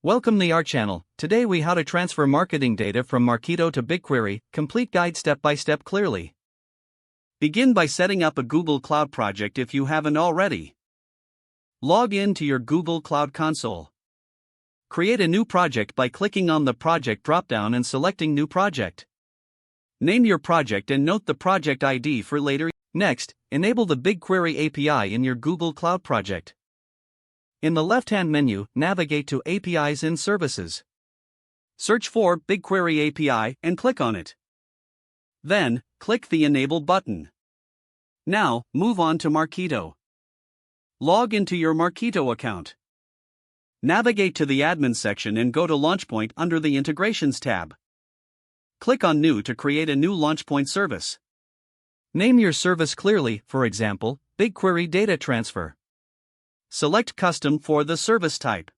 Welcome to our channel. Today we how to transfer marketing data from Marketo to BigQuery, complete guide step by step clearly. Begin by setting up a Google Cloud project if you haven't already. Log in to your Google Cloud console. Create a new project by clicking on the project dropdown and selecting new project. Name your project and note the project ID for later. Next, enable the BigQuery API in your Google Cloud project. In the left-hand menu, navigate to APIs and Services. Search for BigQuery API and click on it. Then, click the Enable button. Now, move on to Marketo. Log into your Marketo account. Navigate to the Admin section and go to LaunchPoint under the Integrations tab. Click on New to create a new LaunchPoint service. Name your service clearly, for example, BigQuery Data Transfer. Select Custom for the service type.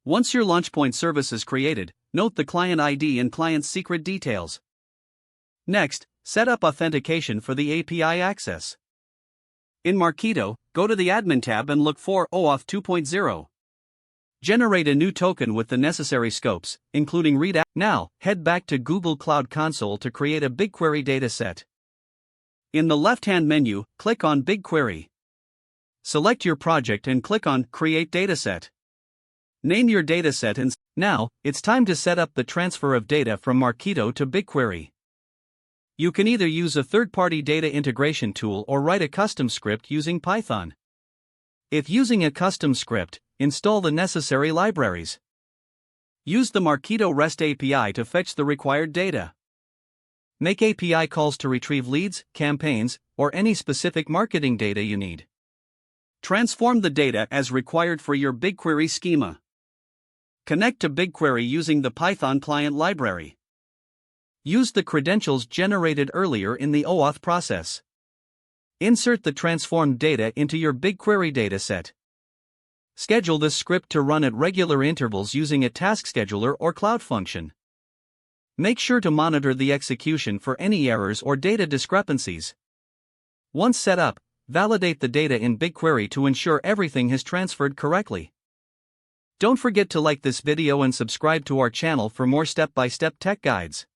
Once your LaunchPoint service is created, note the client ID and client secret details. Next, set up authentication for the API access. In Marketo, go to the Admin tab and look for OAuth 2.0. Generate a new token with the necessary scopes, including read. Now, head back to Google Cloud Console to create a BigQuery dataset. In the left-hand menu, click on BigQuery. Select your project and click on Create Dataset. Name your dataset and now, it's time to set up the transfer of data from Marketo to BigQuery. You can either use a third-party data integration tool or write a custom script using Python. If using a custom script, install the necessary libraries. Use the Marketo REST API to fetch the required data. Make API calls to retrieve leads, campaigns, or any specific marketing data you need. Transform the data as required for your BigQuery schema. Connect to BigQuery using the Python client library. Use the credentials generated earlier in the OAuth process. Insert the transformed data into your BigQuery dataset. Schedule this script to run at regular intervals using a task scheduler or cloud function. Make sure to monitor the execution for any errors or data discrepancies. Once set up, validate the data in BigQuery to ensure everything has transferred correctly. Don't forget to like this video and subscribe to our channel for more step-by-step tech guides.